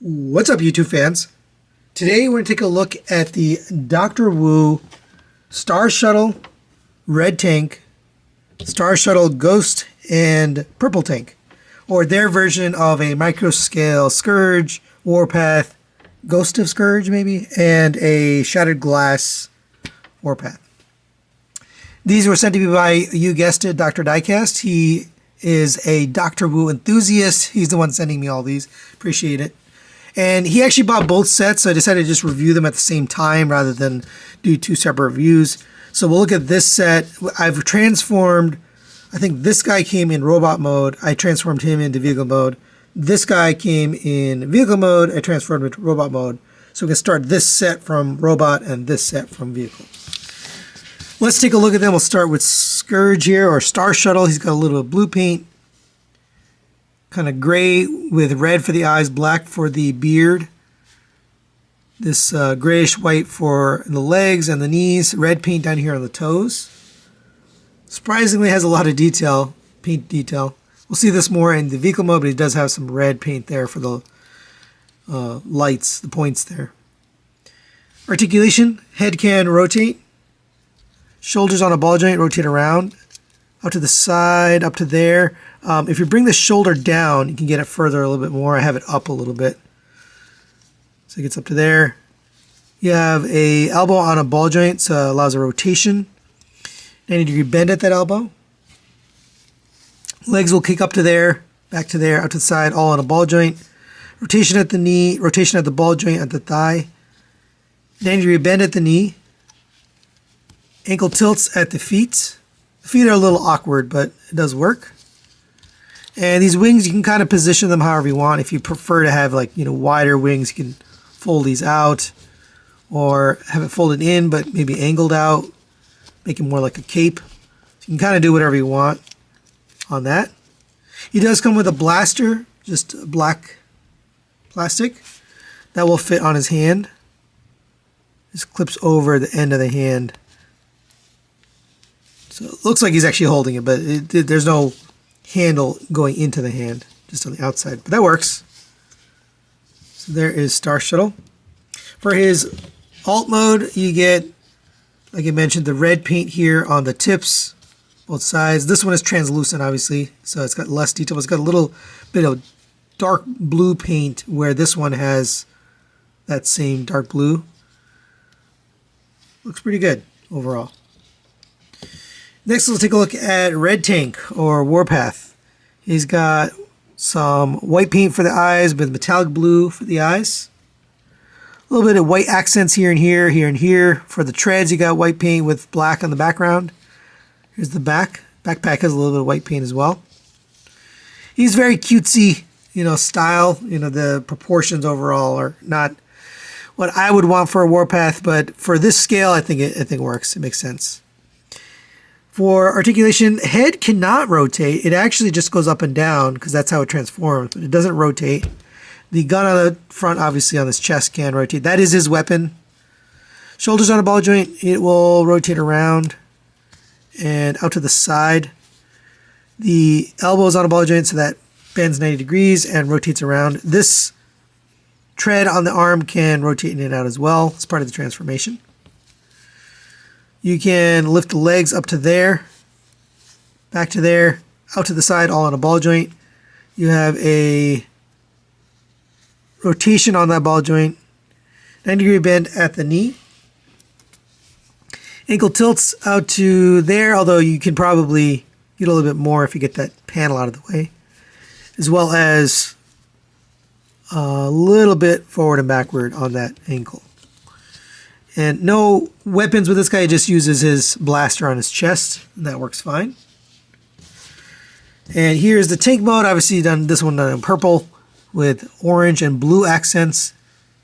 What's up, YouTube fans? Today we're going to take a look at the Dr. Wu Star Shuttle Red Tank, Star Shuttle Ghost, and Purple Tank, or their version of a micro-scale Scourge, Warpath, Ghost of Scourge maybe, and a Shattered Glass Warpath. These were sent to me by, you guessed it, Dr. Diecast. He is a Dr. Wu enthusiast. He's the one sending me all these. Appreciate it. And he actually bought both sets, so I decided to just review them at the same time rather than do two separate reviews. So we'll look at this set. I've transformed, I think this guy came in robot mode. I transformed him into vehicle mode. This guy came in vehicle mode. I transformed him into robot mode. So we can start this set from robot and this set from vehicle. Let's take a look at them. We'll start with Scourge here, or Star Shuttle. He's got a little bit of blue paint. Kind of gray with red for the eyes, black for the beard. This grayish white for the legs and the knees. Red paint down here on the toes. Surprisingly has a lot of detail, paint detail. We'll see this more in the vehicle mode, but he does have some red paint there for the lights, the points there. Articulation, head can rotate. Shoulders on a ball joint, rotate around. Out to the side, up to there. If you bring the shoulder down, you can get it further a little bit more. I have it up a little bit. So it gets up to there. You have a elbow on a ball joint, so it allows a rotation. 90-degree bend at that elbow. Legs will kick up to there, back to there, out to the side, all on a ball joint. Rotation at the knee, rotation at the ball joint at the thigh. 90-degree bend at the knee. Ankle tilts at the feet. The feet are a little awkward, but it does work. And these wings, you can kind of position them however you want. If you prefer to have wider wings, you can fold these out or have it folded in, but maybe angled out, make it more like a cape. So you can kind of do whatever you want on that. He does come with a blaster, just black plastic that will fit on his hand. Just clips over the end of the hand. So it looks like he's actually holding it, but there's no handle going into the hand, just on the outside. But that works. So there is Star Shuttle. For his alt mode, you get, like I mentioned, the red paint here on the tips, both sides. This one is translucent, obviously, so it's got less detail. It's got a little bit of dark blue paint where this one has that same dark blue. Looks pretty good overall. Next, let's take a look at Red Tank, or Warpath. He's got some white paint for the eyes with metallic blue for the eyes. A little bit of white accents here and here, here and here. For the treads, you got white paint with black on the background. Here's the back. Backpack has a little bit of white paint as well. He's very cutesy, style. The proportions overall are not what I would want for a Warpath, but for this scale, I think it works. It makes sense. For articulation, head cannot rotate. It actually just goes up and down because that's how it transforms, but it doesn't rotate. The gun on the front, obviously on his chest, can rotate. That is his weapon. Shoulders on a ball joint, it will rotate around and out to the side. The elbows on a ball joint, so that bends 90 degrees and rotates around. This tread on the arm can rotate in and out as well. It's part of the transformation. You can lift the legs up to there, back to there, out to the side, all on a ball joint. You have a rotation on that ball joint, 90-degree bend at the knee. Ankle tilts out to there, although you can probably get a little bit more if you get that panel out of the way, as well as a little bit forward and backward on that ankle. And no weapons with this guy, he just uses his blaster on his chest, and that works fine. And here's the tank mode. Obviously done this one done in purple with orange and blue accents.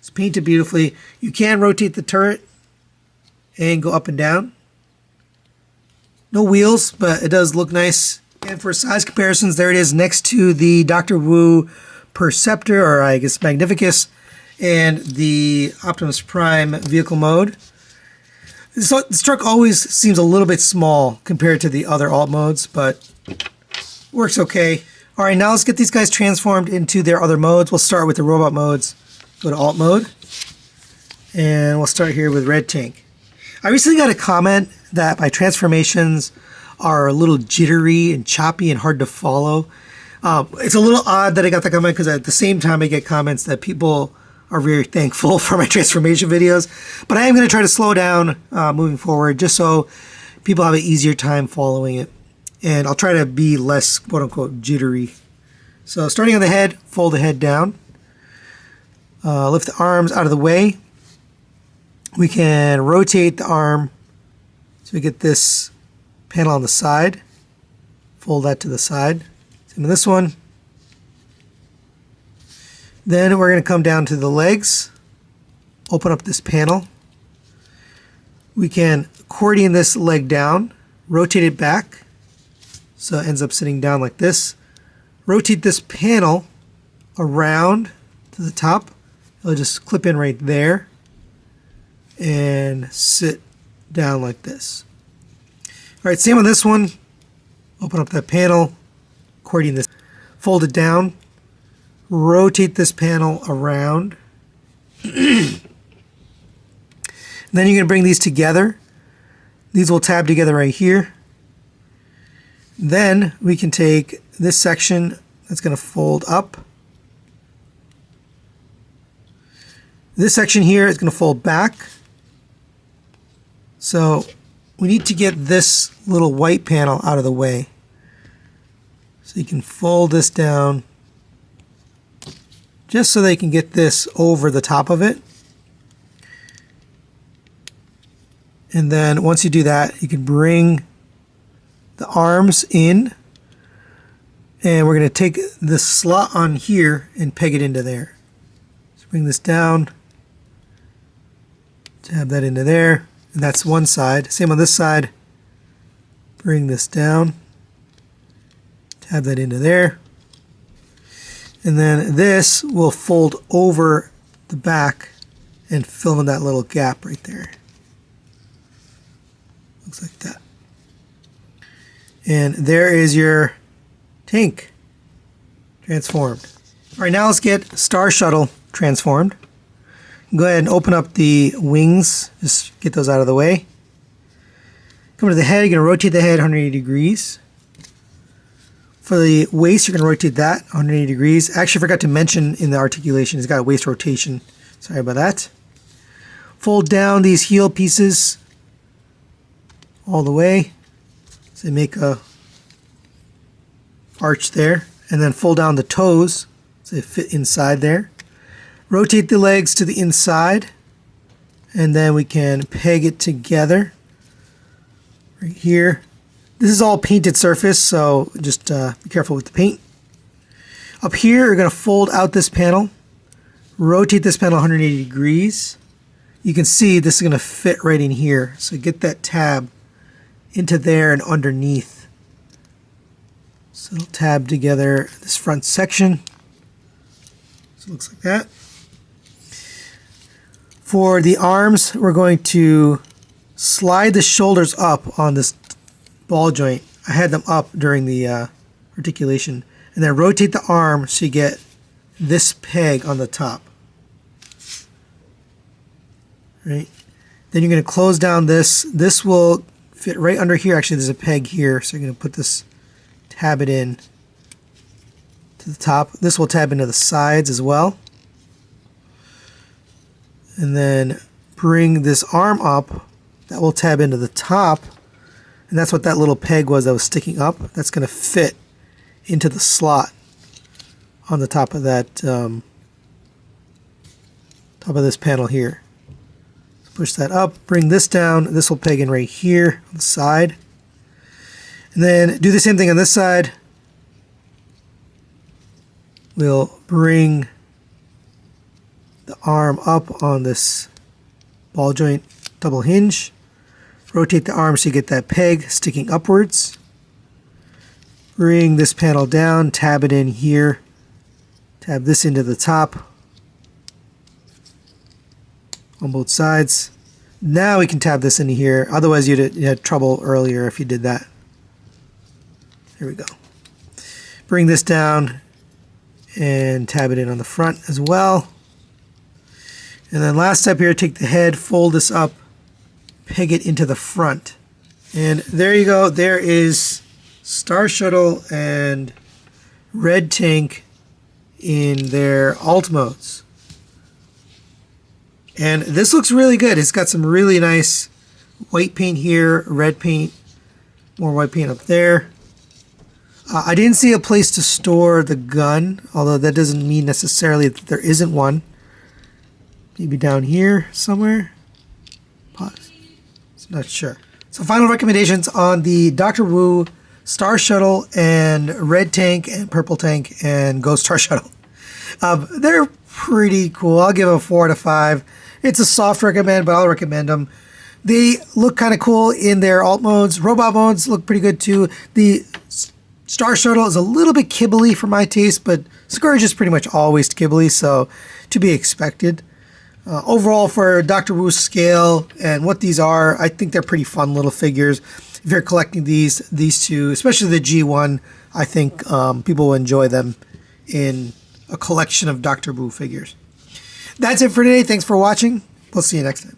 It's painted beautifully. You can rotate the turret and go up and down. No wheels, but it does look nice. And for size comparisons, there it is next to the Dr. Wu Perceptor, or I guess Magnificus, and the Optimus Prime vehicle mode. So this truck always seems a little bit small compared to the other alt modes, but works okay. All right, now let's get these guys transformed into their other modes. We'll start with the robot modes. Go to Alt Mode. And we'll start here with Red Tank. I recently got a comment that my transformations are a little jittery and choppy and hard to follow. It's a little odd that I got that comment because at the same time I get comments that people are very thankful for my transformation videos. But I am going to try to slow down moving forward just so people have an easier time following it. And I'll try to be less quote-unquote jittery. So starting on the head, fold the head down. Lift the arms out of the way. We can rotate the arm so we get this panel on the side. Fold that to the side. Same with this one. Then we're going to come down to the legs. Open up this panel. We can accordion this leg down. Rotate it back so it ends up sitting down like this. Rotate this panel around to the top. It'll just clip in right there and sit down like this. All right, same on this one. Open up that panel, accordion this, fold it down, rotate this panel around. And then you're going to bring these together. These will tab together right here. Then we can take this section that's going to fold up. This section here is going to fold back. So we need to get this little white panel out of the way. So you can fold this down just so they can get this over the top of it. And then once you do that, you can bring the arms in. And we're going to take this slot on here and peg it into there. So bring this down. Tab that into there. And that's one side. Same on this side. Bring this down. Tab that into there. And then this will fold over the back and fill in that little gap right there. Looks like that. And there is your tank transformed. All right, now let's get Star Shuttle transformed. Go ahead and open up the wings. Just get those out of the way. Come to the head. You're going to rotate the head 180 degrees. For the waist, you're going to rotate that 180 degrees. Actually, I forgot to mention in the articulation, it's got a waist rotation. Sorry about that. Fold down these heel pieces all the way. So make a arch there. And then fold down the toes so they fit inside there. Rotate the legs to the inside, and then we can peg it together right here. This is all painted surface, so just be careful with the paint. Up here, we're going to fold out this panel, rotate this panel 180 degrees. You can see this is going to fit right in here, so get that tab into there and underneath. So it'll tab together this front section. So it looks like that. For the arms, we're going to slide the shoulders up on this ball joint. I had them up during the articulation. And then rotate the arm so you get this peg on the top. Right? Then you're going to close down this. This will fit right under here. Actually, there's a peg here. So you're going to put this, tab it in to the top. This will tab into the sides as well. And then bring this arm up. That will tab into the top. And that's what that little peg was that was sticking up. That's going to fit into the slot on the top of that, top of this panel here. Push that up, bring this down. This will peg in right here on the side. And then do the same thing on this side. We'll bring the arm up on this ball joint double hinge. Rotate the arm so you get that peg sticking upwards. Bring this panel down, tab it in here. Tab this into the top on both sides. Now we can tab this into here. Otherwise you had trouble earlier if you did that. There we go. bring this down and tab it in on the front as well. And then last step here, take the head, fold this up, peg it into the front. And there you go. There is Star Shuttle and Red Tank in their alt modes. And this looks really good. It's got some really nice white paint here, red paint, more white paint up there. I didn't see a place to store the gun, although that doesn't mean necessarily that there isn't one. Maybe down here somewhere. Pause. I'm not sure. So final recommendations on the Dr. Wu Star Shuttle and Red Tank and Purple Tank and Ghost Star Shuttle. They're pretty cool. I'll give them a 4 out of 5. It's a soft recommend, but I'll recommend them. They look kind of cool in their alt modes. Robot modes look pretty good too. The Star Shuttle is a little bit kibbly for my taste, but Scourge is pretty much always kibbly, so to be expected. Overall, for Dr. Wu's scale and what these are, I think they're pretty fun little figures. If you're collecting these two, especially the G1, I think people will enjoy them in a collection of Dr. Wu figures. That's it for today. Thanks for watching. We'll see you next time.